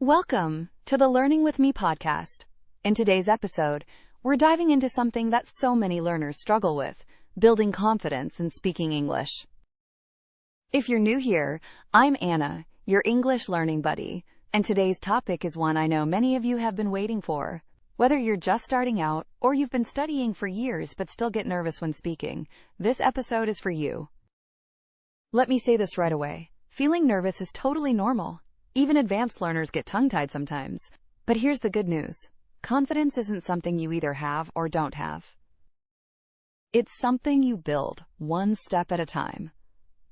Welcome to the Learning with Me podcast. In today's episode, we're diving into something that so many learners struggle with, building confidence in speaking English. If you're new here, I'm Anna, your English learning buddy, and today's topic is one I know many of you have been waiting for. Whether you're just starting out or you've been studying for years but still get nervous when speaking, this episode is for you. Let me say this right away. Feeling nervous is totally normal. Even advanced learners get tongue-tied sometimes. But here's the good news. Confidence isn't something you either have or don't have. It's something you build, one step at a time.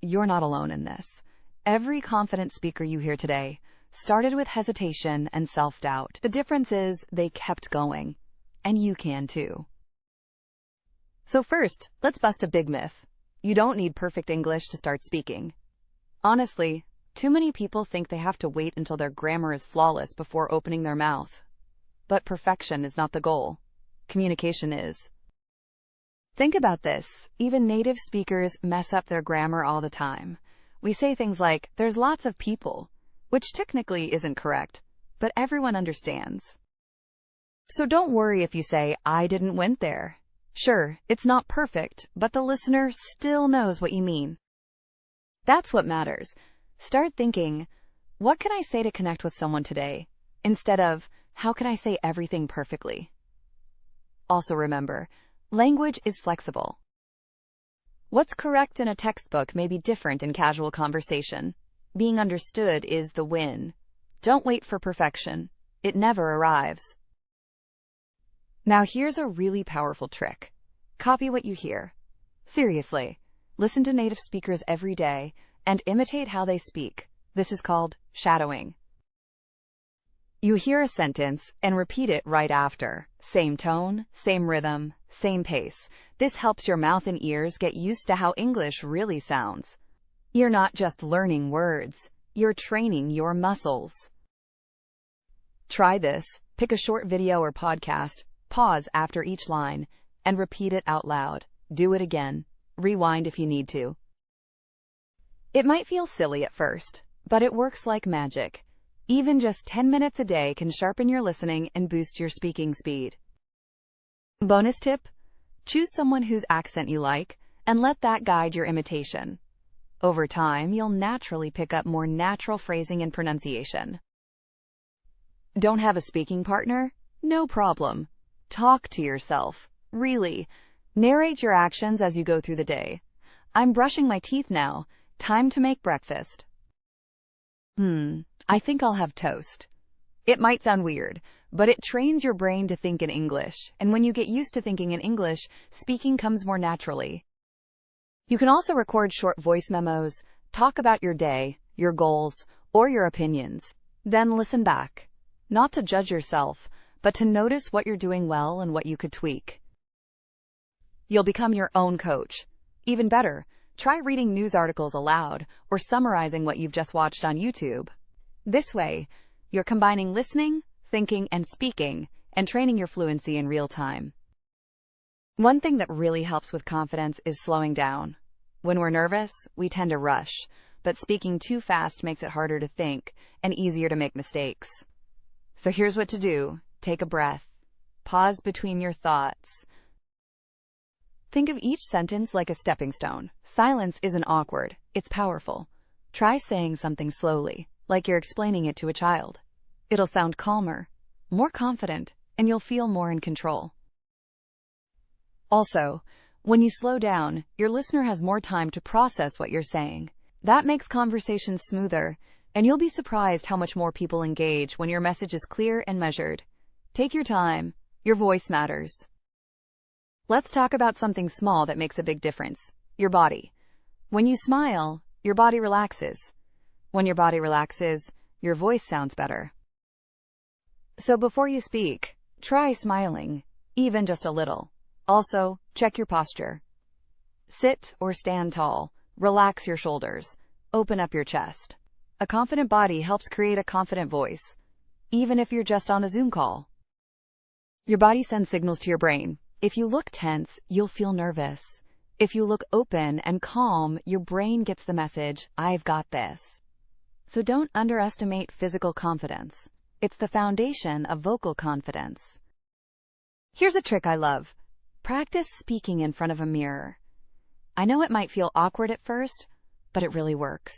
You're not alone in this. Every confident speaker you hear today started with hesitation and self-doubt. The difference is they kept going. And you can too. So first, let's bust a big myth. You don't need perfect English to start speaking. Honestly, too many people think they have to wait until their grammar is flawless before opening their mouth. But perfection is not the goal. Communication is. Think about this. Even native speakers mess up their grammar all the time. We say things like, there's lots of people, which technically isn't correct, but everyone understands. So don't worry if you say, I didn't went there. Sure, it's not perfect, but the listener still knows what you mean. That's what matters. Start thinking, what can I say to connect with someone today? Instead of, how can I say everything perfectly? Also remember, language is flexible. What's correct in a textbook may be different in casual conversation. Being understood is the win. Don't wait for perfection. It never arrives. Now here's a really powerful trick. Copy what you hear. Seriously, listen to native speakers every day and imitate how they speak. This is called shadowing. You hear a sentence and repeat it right after. Same tone, same rhythm, same pace. This helps your mouth and ears get used to how English really sounds. You're not just learning words, you're training your muscles. Try this. Pick a short video or podcast, pause after each line, and repeat it out loud. Do it again. Rewind if you need to. It might feel silly at first, but it works like magic. Even just 10 minutes a day can sharpen your listening and boost your speaking speed. Bonus tip: choose someone whose accent you like and let that guide your imitation. Over time, you'll naturally pick up more natural phrasing and pronunciation. Don't have a speaking partner? No problem. Talk to yourself. Really. Narrate your actions as you go through the day. I'm brushing my teeth now. Time to make breakfast. I think I'll have toast. It might sound weird, but it trains your brain to think in English, and when you get used to thinking in English, speaking comes more naturally. You can also record short voice memos, talk about your day, your goals, or your opinions. Then listen back. Not to judge yourself, but to notice what you're doing well and what you could tweak. You'll become your own coach. Even better, try reading news articles aloud or summarizing what you've just watched on YouTube. This way, you're combining listening, thinking, and speaking, and training your fluency in real time. One thing that really helps with confidence is slowing down. When we're nervous, we tend to rush, but speaking too fast makes it harder to think and easier to make mistakes. So here's what to do. Take a breath. Pause between your thoughts. Think of each sentence like a stepping stone. Silence isn't awkward, it's powerful. Try saying something slowly, like you're explaining it to a child. It'll sound calmer, more confident, and you'll feel more in control. Also, when you slow down, your listener has more time to process what you're saying. That makes conversations smoother, and you'll be surprised how much more people engage when your message is clear and measured. Take your time. Your voice matters. Let's talk about something small that makes a big difference. Your body. When you smile, your body relaxes. When your body relaxes, your voice sounds better. So before you speak, try smiling, even just a little. Also, check your posture. Sit or stand tall. Relax your shoulders. Open up your chest. A confident body helps create a confident voice, even if you're just on a Zoom call. Your body sends signals to your brain. If you look tense, you'll feel nervous. If you look open and calm, your brain gets the message, I've got this. So don't underestimate physical confidence. It's the foundation of vocal confidence. Here's a trick I love. Practice speaking in front of a mirror. I know it might feel awkward at first, but it really works.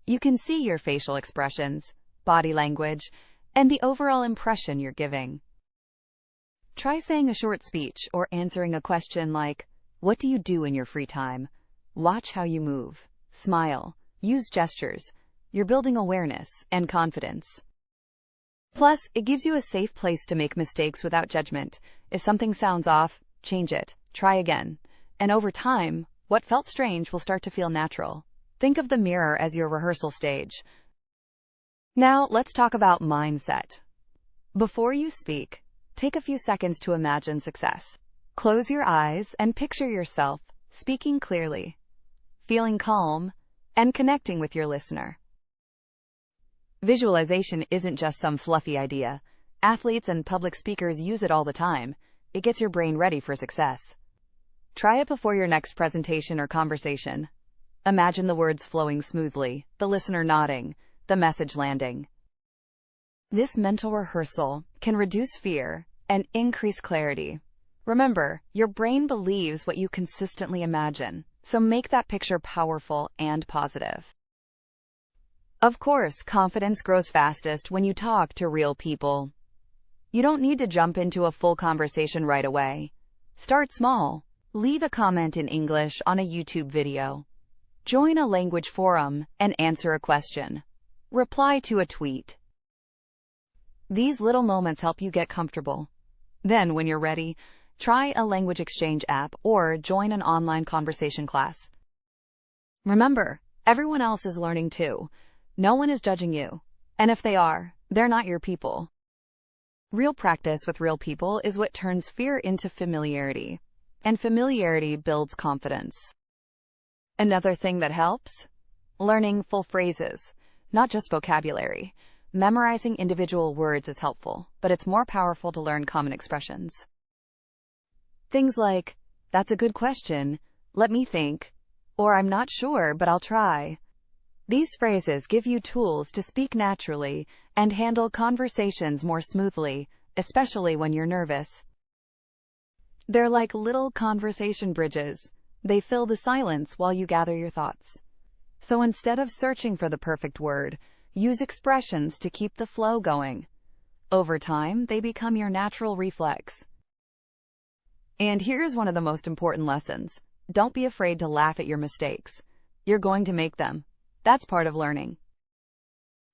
You can see your facial expressions, body language, and the overall impression you're giving. Try saying a short speech or answering a question like, "What do you do in your free time?" Watch how you move. Smile. Use gestures. You're building awareness and confidence. Plus, it gives you a safe place to make mistakes without judgment. If something sounds off, change it. Try again. And over time, what felt strange will start to feel natural. Think of the mirror as your rehearsal stage. Now, let's talk about mindset. Before you speak, take a few seconds to imagine success. Close your eyes and picture yourself speaking clearly, feeling calm, and connecting with your listener. Visualization isn't just some fluffy idea. Athletes and public speakers use it all the time. It gets your brain ready for success. Try it before your next presentation or conversation. Imagine the words flowing smoothly, the listener nodding, the message landing. This mental rehearsal can reduce fear and increase clarity. Remember, your brain believes what you consistently imagine, so make that picture powerful and positive. Of course, confidence grows fastest when you talk to real people. You don't need to jump into a full conversation right away. Start small. Leave a comment in English on a YouTube video. Join a language forum and answer a question. Reply to a tweet. These little moments help you get comfortable. Then, when you're ready, try a language exchange app or join an online conversation class. Remember, everyone else is learning too. No one is judging you. And if they are, they're not your people. Real practice with real people is what turns fear into familiarity. And familiarity builds confidence. Another thing that helps? Learning full phrases, not just vocabulary. Memorizing individual words is helpful, but it's more powerful to learn common expressions. Things like, "That's a good question," "Let me think," or "I'm not sure, but I'll try." These phrases give you tools to speak naturally and handle conversations more smoothly, especially when you're nervous. They're like little conversation bridges. They fill the silence while you gather your thoughts. So instead of searching for the perfect word, use expressions to keep the flow going. Over time, they become your natural reflex. And here's one of the most important lessons. Don't be afraid to laugh at your mistakes. You're going to make them. That's part of learning.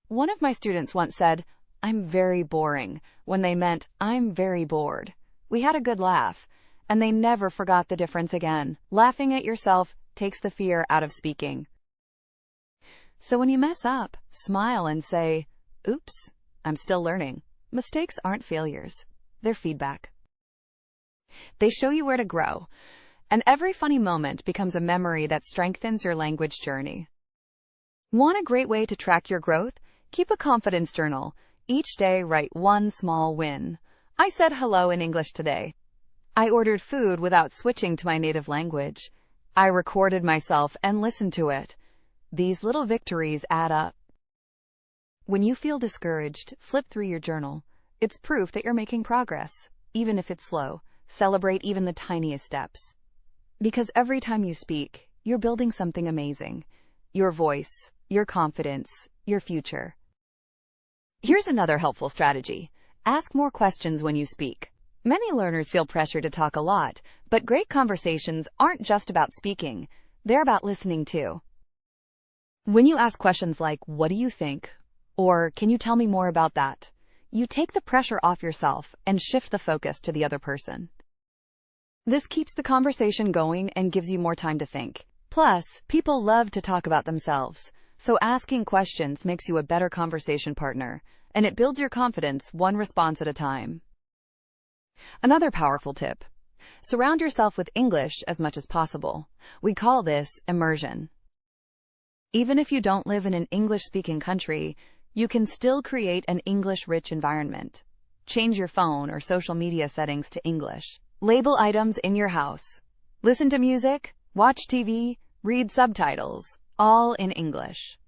One of my students once said, "I'm very boring," when they meant, "I'm very bored." We had a good laugh, and they never forgot the difference again. Laughing at yourself takes the fear out of speaking. So when you mess up, smile and say, "Oops, I'm still learning." Mistakes aren't failures. They're feedback. They show you where to grow, and every funny moment becomes a memory that strengthens your language journey. Want a great way to track your growth? Keep a confidence journal. Each day, write one small win. I said hello in English today. I ordered food without switching to my native language. I recorded myself and listened to it. These little victories add up. When you feel discouraged, flip through your journal. It's proof that you're making progress, even if it's slow. Celebrate even the tiniest steps. Because every time you speak, you're building something amazing. Your voice, your confidence, your future. Here's another helpful strategy. Ask more questions when you speak. Many learners feel pressure to talk a lot, but great conversations aren't just about speaking. They're about listening too. When you ask questions like, "What do you think?" or "Can you tell me more about that?" you take the pressure off yourself and shift the focus to the other person. This keeps the conversation going and gives you more time to think. Plus, people love to talk about themselves, so asking questions makes you a better conversation partner, and it builds your confidence one response at a time. Another powerful tip: surround yourself with English as much as possible. We call this immersion. Even if you don't live in an English-speaking country, you can still create an English-rich environment. Change your phone or social media settings to English. Label items in your house. Listen to music, watch TV, read subtitles, all in English.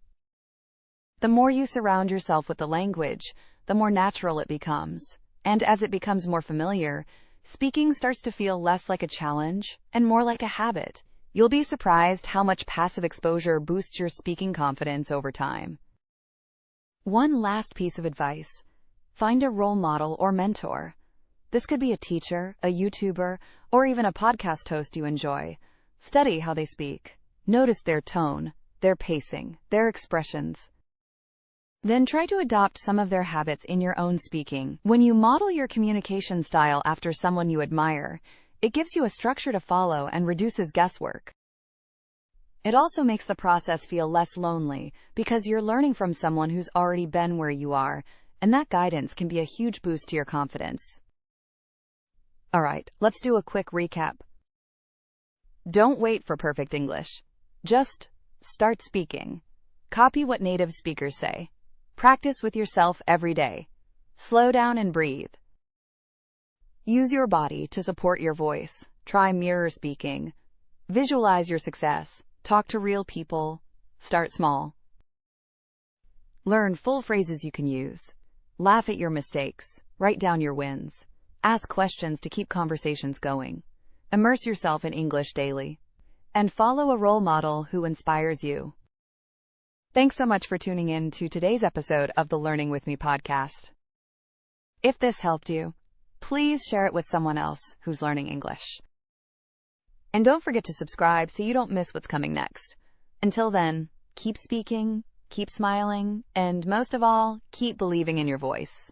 The more you surround yourself with the language, the more natural it becomes. And as it becomes more familiar, speaking starts to feel less like a challenge and more like a habit. You'll be surprised how much passive exposure boosts your speaking confidence over time. One last piece of advice: find a role model or mentor. This could be a teacher, a YouTuber, or even a podcast host you enjoy. Study how they speak. Notice their tone, their pacing, their expressions. Then try to adopt some of their habits in your own speaking. When you model your communication style after someone you admire, it gives you a structure to follow and reduces guesswork. It also makes the process feel less lonely because you're learning from someone who's already been where you are, and that guidance can be a huge boost to your confidence. All right, let's do a quick recap. Don't wait for perfect English. Just start speaking. Copy what native speakers say. Practice with yourself every day. Slow down and breathe. Use your body to support your voice. Try mirror speaking. Visualize your success. Talk to real people. Start small. Learn full phrases you can use. Laugh at your mistakes. Write down your wins. Ask questions to keep conversations going. Immerse yourself in English daily. And follow a role model who inspires you. Thanks so much for tuning in to today's episode of the Learning With Me podcast. If this helped you, please share it with someone else who's learning English. And don't forget to subscribe so you don't miss what's coming next. Until then, keep speaking, keep smiling, and most of all, keep believing in your voice.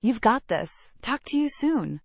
You've got this. Talk to you soon.